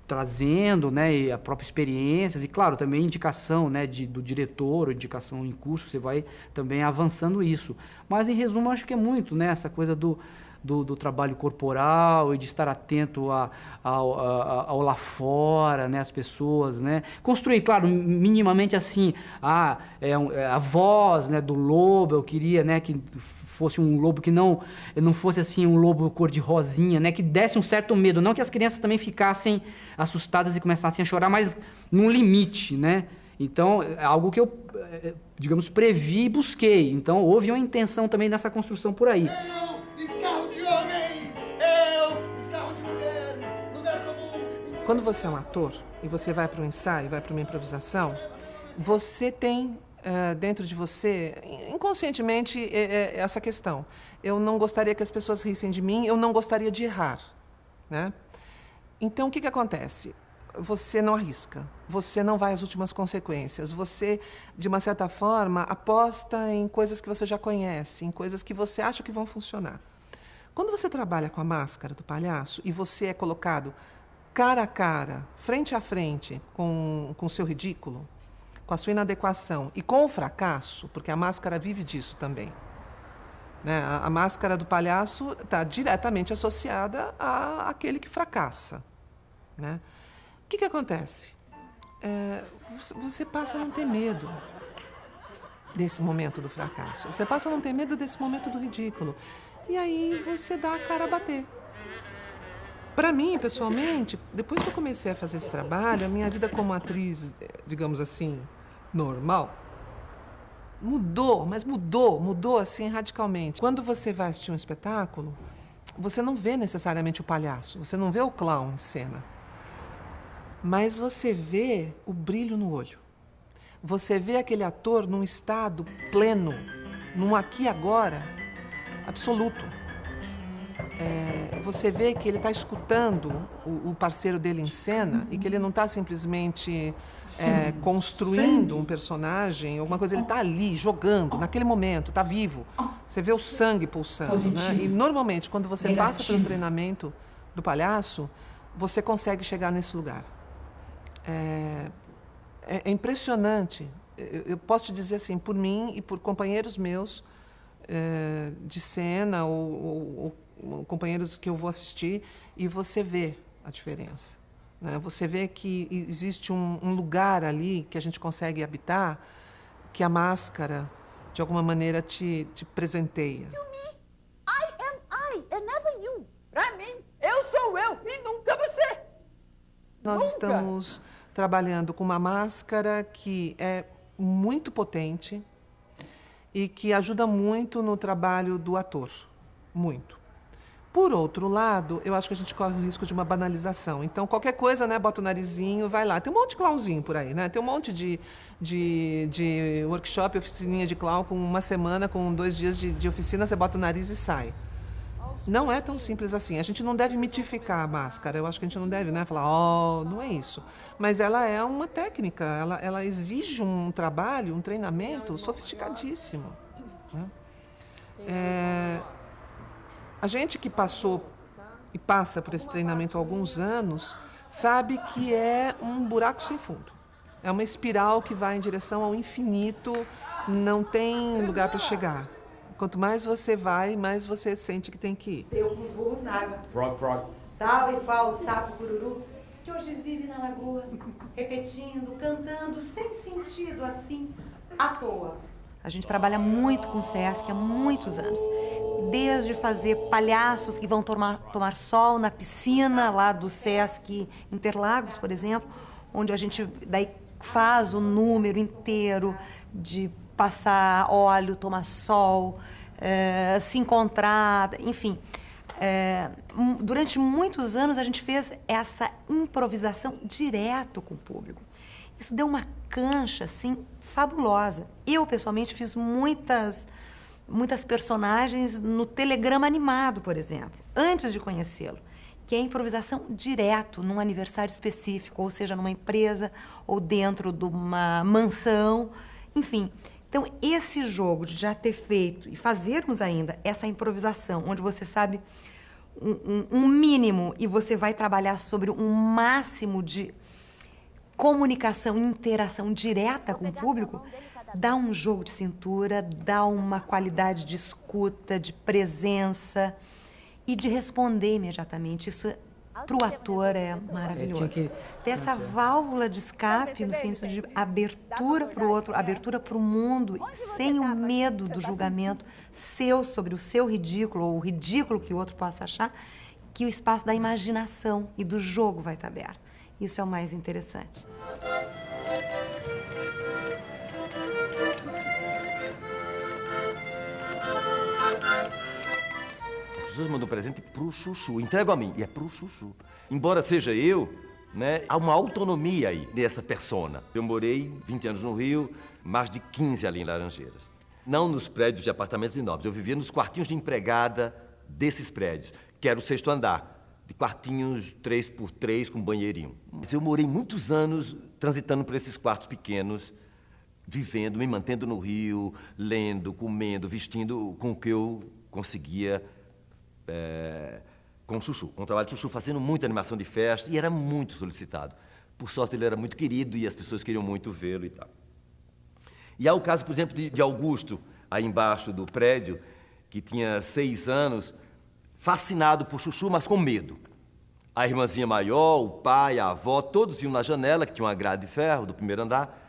trazendo, né, e a própria experiências, e claro, também indicação, né, do diretor, ou indicação em curso, você vai também avançando isso. Mas, em resumo, acho que é muito, né, essa coisa do trabalho corporal e de estar atento ao lá fora, né, as pessoas, né, construir, claro, minimamente assim, a voz, né, do lobo, eu queria, né, que fosse um lobo que não fosse assim um lobo cor de rosinha, né, que desse um certo medo, não que as crianças também ficassem assustadas e começassem a chorar, mas num limite, né. Então, é algo que eu, digamos, previ e busquei. Então, houve uma intenção também nessa construção por aí. Escarro de homem! Escarro de mulher! Lugar comum! Quando você é um ator e você vai para um ensaio, vai para uma improvisação, você tem dentro de você, inconscientemente, essa questão. Eu não gostaria que as pessoas rissem de mim, eu não gostaria de errar, né? Então, o que acontece? Você não arrisca, você não vai às últimas consequências, você, de uma certa forma, aposta em coisas que você já conhece, em coisas que você acha que vão funcionar. Quando você trabalha com a máscara do palhaço e você é colocado cara a cara, frente a frente, com o seu ridículo, com a sua inadequação e com o fracasso, porque a máscara vive disso também, né? A máscara do palhaço está diretamente associada àquele que fracassa, né? O que acontece? Você passa a não ter medo desse momento do fracasso. Você passa a não ter medo desse momento do ridículo. E aí você dá a cara a bater. Para mim, pessoalmente, depois que eu comecei a fazer esse trabalho, a minha vida como atriz, digamos assim, normal, mudou, mas mudou assim radicalmente. Quando você vai assistir um espetáculo, você não vê necessariamente o palhaço, você não vê o clown em cena. Mas você vê o brilho no olho. Você vê aquele ator num estado pleno, num aqui e agora absoluto. Você vê que ele está escutando o parceiro dele em cena e que ele não está simplesmente construindo um personagem, alguma coisa, ele está ali, jogando, naquele momento, está vivo. Você vê o sangue pulsando, né? E normalmente, quando você passa pelo treinamento do palhaço, você consegue chegar nesse lugar. É impressionante. Eu posso te dizer assim, por mim e por companheiros meus de cena ou companheiros que eu vou assistir, e você vê a diferença, né? Você vê que existe um lugar ali que a gente consegue habitar, que a máscara, de alguma maneira, te presenteia. To me, I am I, and never you. Pra mim, eu sou eu e nunca você. Nós estamos trabalhando com uma máscara que é muito potente e que ajuda muito no trabalho do ator, muito. Por outro lado, eu acho que a gente corre o risco de uma banalização. Então, qualquer coisa, né, bota o narizinho, vai lá. Tem um monte de clownzinho por aí, né? Tem um monte de workshop, oficininha de clown, com uma semana, com 2 dias de oficina, você bota o nariz e sai. Não é tão simples assim. A gente não deve mitificar a máscara. Eu acho que a gente não deve, né, falar, não é isso. Mas ela é uma técnica, ela exige um trabalho, um treinamento sofisticadíssimo, né? A gente que passou e passa por esse treinamento há alguns anos sabe que é um buraco sem fundo. É uma espiral que vai em direção ao infinito, não tem lugar para chegar. Quanto mais você vai, mais você sente que tem que ir. Deu uns burros na água. Frog, frog. Tal e qual o sapo cururu, que hoje vive na lagoa, repetindo, cantando, sem sentido assim, à toa. A gente trabalha muito com o Sesc há muitos anos. Desde fazer palhaços que vão tomar sol na piscina lá do Sesc Interlagos, por exemplo, onde a gente daí faz o número inteiro de passar óleo, tomar sol, se encontrar, enfim. Durante muitos anos a gente fez essa improvisação direto com o público. Isso deu uma cancha, assim, fabulosa. Eu, pessoalmente, fiz muitas personagens no telegrama animado, por exemplo, antes de conhecê-lo, que é improvisação direto num aniversário específico, ou seja, numa empresa ou dentro de uma mansão, enfim. Então, esse jogo de já ter feito e fazermos ainda essa improvisação, onde você sabe um mínimo e você vai trabalhar sobre um máximo de comunicação e interação direta com o público, dá um jogo de cintura, dá uma qualidade de escuta, de presença e de responder imediatamente. Isso, para o ator, é maravilhoso. Ter essa válvula de escape, no senso de abertura para o outro, abertura para o mundo, sem o medo do julgamento seu sobre o seu ridículo, ou o ridículo que o outro possa achar, que o espaço da imaginação e do jogo vai estar aberto. Isso é o mais interessante. As pessoas mandam presente pro Chuchu, entregam a mim, e é pro Chuchu. Embora seja eu, né, há uma autonomia aí nessa persona. Eu morei 20 anos no Rio, mais de 15 ali em Laranjeiras. Não nos prédios de apartamentos enormes, eu vivia nos quartinhos de empregada desses prédios, que era o 6º andar. De quartinhos 3x3 com banheirinho. Mas eu morei muitos anos transitando por esses quartos pequenos, vivendo, me mantendo no Rio, lendo, comendo, vestindo com o que eu conseguia com o Chuchu. Com o trabalho de Chuchu, fazendo muita animação de festa, e era muito solicitado. Por sorte, ele era muito querido e as pessoas queriam muito vê-lo e tal. E há o caso, por exemplo, de Augusto, aí embaixo do prédio, que tinha 6 anos, fascinado por Chuchu, mas com medo. A irmãzinha maior, o pai, a avó, todos iam na janela, que tinha uma grade de ferro do 1º andar,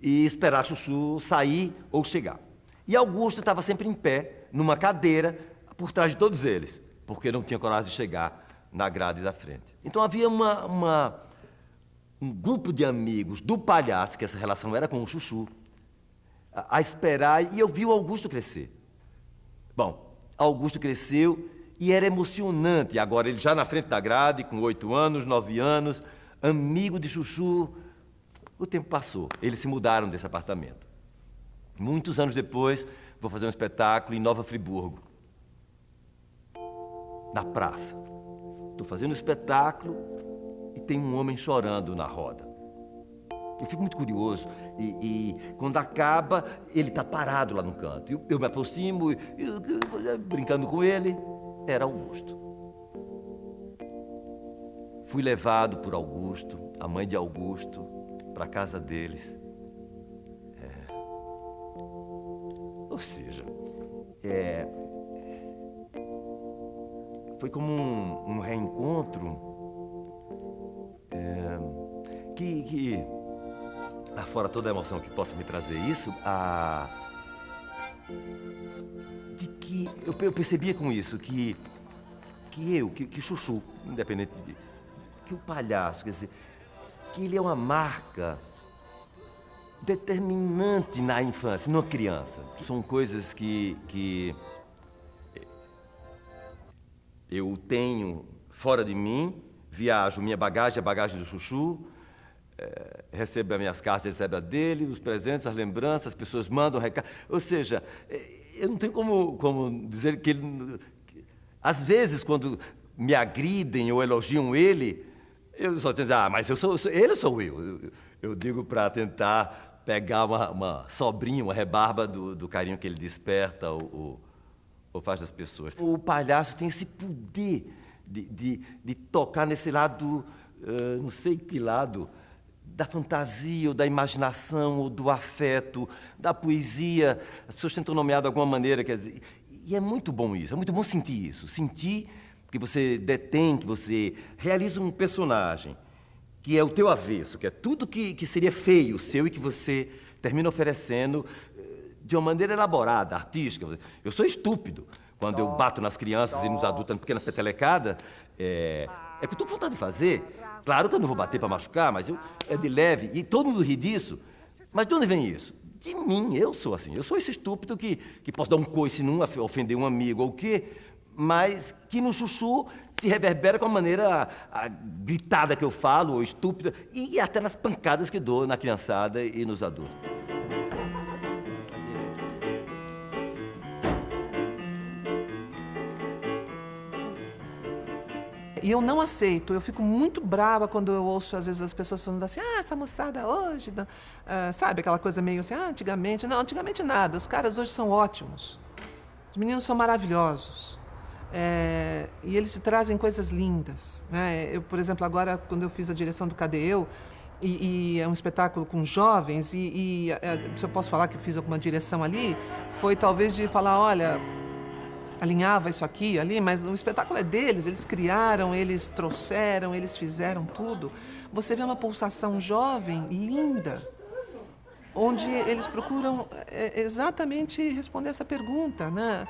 e esperar Chuchu sair ou chegar. E Augusto estava sempre em pé, numa cadeira, por trás de todos eles, porque não tinha coragem de chegar na grade da frente. Então havia um grupo de amigos do palhaço, que essa relação era com o Chuchu, a esperar, e eu vi o Augusto crescer. Bom, Augusto cresceu, e era emocionante. Agora, ele já na frente da grade, com 8 anos, 9 anos, amigo de Chuchu. O tempo passou. Eles se mudaram desse apartamento. Muitos anos depois, vou fazer um espetáculo em Nova Friburgo. Na praça. Estou fazendo um espetáculo e tem um homem chorando na roda. Eu fico muito curioso. E quando acaba, ele está parado lá no canto. Eu me aproximo, brincando com ele. Era Augusto. Fui levado por Augusto, a mãe de Augusto, para a casa deles. Ou seja, foi como um reencontro que afora toda a emoção que possa me trazer isso, de que eu percebia com isso que Chuchu, independente que o palhaço, quer dizer, que ele é uma marca determinante na infância, numa criança. São coisas que eu tenho fora de mim, viajo, minha bagagem, a bagagem do Chuchu, recebo as minhas cartas, recebe a dele, os presentes, as lembranças, as pessoas mandam recado. Ou seja, eu não tenho como dizer que ele... Às vezes, quando me agridem ou elogiam ele, eu só tenho que dizer, mas ele sou eu. Eu digo para tentar pegar uma sobrinha, uma rebarba do carinho que ele desperta ou faz das pessoas. O palhaço tem esse poder de tocar nesse lado, não sei que lado, da fantasia, ou da imaginação, ou do afeto, da poesia. As pessoas tentam nomear de alguma maneira, quer dizer, e é muito bom isso, é muito bom sentir isso. Sentir que você detém, que você realiza um personagem, que é o teu avesso, que é tudo que seria feio seu e que você termina oferecendo de uma maneira elaborada, artística. Eu sou estúpido quando eu bato nas crianças e nos adultos, na pequena petelecada, é que eu estou com vontade de fazer. Claro que eu não vou bater para machucar, mas é de leve. E todo mundo ri disso. Mas de onde vem isso? De mim, eu sou assim. Eu sou esse estúpido que posso dar um coice num, ofender um amigo ou o quê, mas que no Chuchu se reverbera com a maneira gritada que eu falo, ou estúpida, e até nas pancadas que dou na criançada e nos adultos. E eu não aceito, eu fico muito brava quando eu ouço, às vezes, as pessoas falando assim, essa moçada hoje, sabe, aquela coisa meio assim, antigamente. Não, antigamente nada, os caras hoje são ótimos. Os meninos são maravilhosos. E eles trazem coisas lindas, né? Eu, por exemplo, agora, quando eu fiz a direção do Cadê Eu, e é um espetáculo com jovens, se eu posso falar que fiz alguma direção ali, foi talvez de falar, olha, alinhava isso aqui, ali, mas o espetáculo é deles, eles criaram, eles trouxeram, eles fizeram tudo. Você vê uma pulsação jovem, linda, onde eles procuram exatamente responder essa pergunta, né?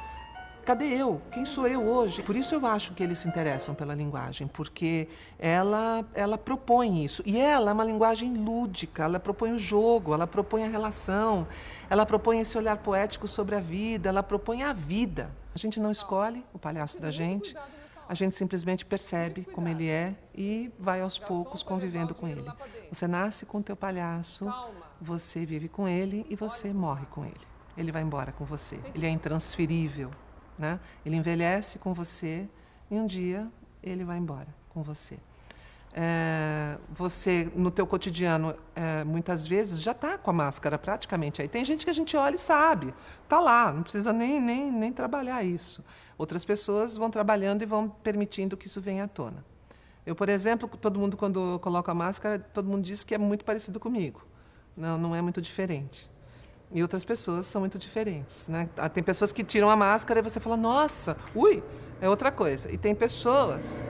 Cadê eu? Quem sou eu hoje? Por isso eu acho que eles se interessam pela linguagem, porque ela propõe isso. E ela é uma linguagem lúdica, ela propõe o jogo, ela propõe a relação, ela propõe esse olhar poético sobre a vida, ela propõe a vida. A gente não escolhe o palhaço da gente, a gente simplesmente percebe como ele é e vai aos poucos convivendo com ele. Você nasce com o teu palhaço, você vive com ele e você morre com ele. Ele vai embora com você, ele é intransferível. Né? Ele envelhece com você e um dia ele vai embora com você. Você, no teu cotidiano, muitas vezes já está com a máscara praticamente aí. Tem gente que a gente olha e sabe, está lá, não precisa nem trabalhar isso. Outras pessoas vão trabalhando e vão permitindo que isso venha à tona. Eu, por exemplo, todo mundo, quando coloca a máscara, todo mundo diz que é muito parecido comigo. Não é muito diferente. E outras pessoas são muito diferentes, né? Tem pessoas que tiram a máscara e você fala, nossa, ui, é outra coisa. E tem pessoas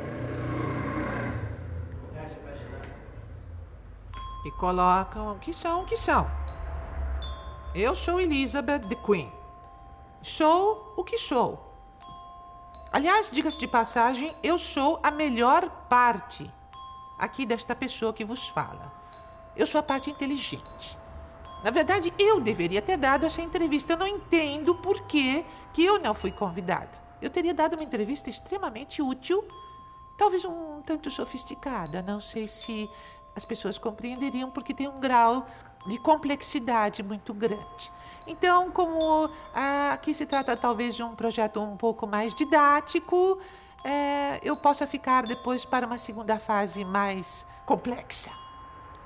e colocam, que são. Eu sou Elizabeth the Queen. Sou o que sou. Aliás, diga-se de passagem, eu sou a melhor parte aqui desta pessoa que vos fala. Eu sou a parte inteligente. Na verdade, eu deveria ter dado essa entrevista. Eu não entendo por que eu não fui convidada. Eu teria dado uma entrevista extremamente útil, talvez um tanto sofisticada. Não sei se as pessoas compreenderiam, porque tem um grau de complexidade muito grande. Então, como aqui se trata talvez de um projeto um pouco mais didático, eu possa ficar depois para uma segunda fase mais complexa,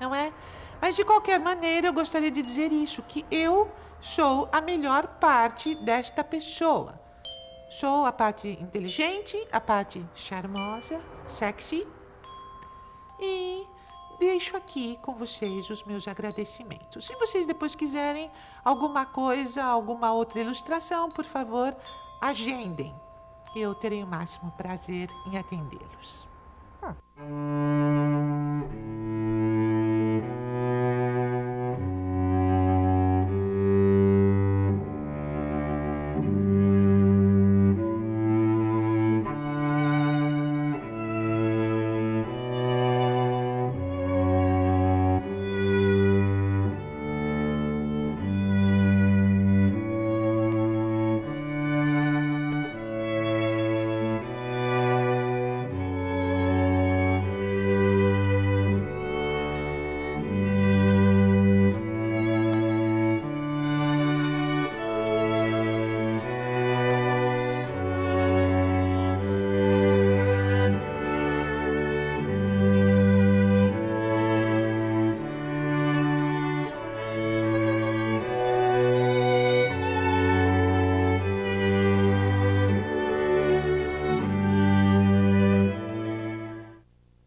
não é? Mas, de qualquer maneira, eu gostaria de dizer isso, que eu sou a melhor parte desta pessoa. Sou a parte inteligente, a parte charmosa, sexy. E deixo aqui com vocês os meus agradecimentos. Se vocês depois quiserem alguma coisa, alguma outra ilustração, por favor, agendem. Eu terei o máximo prazer em atendê-los.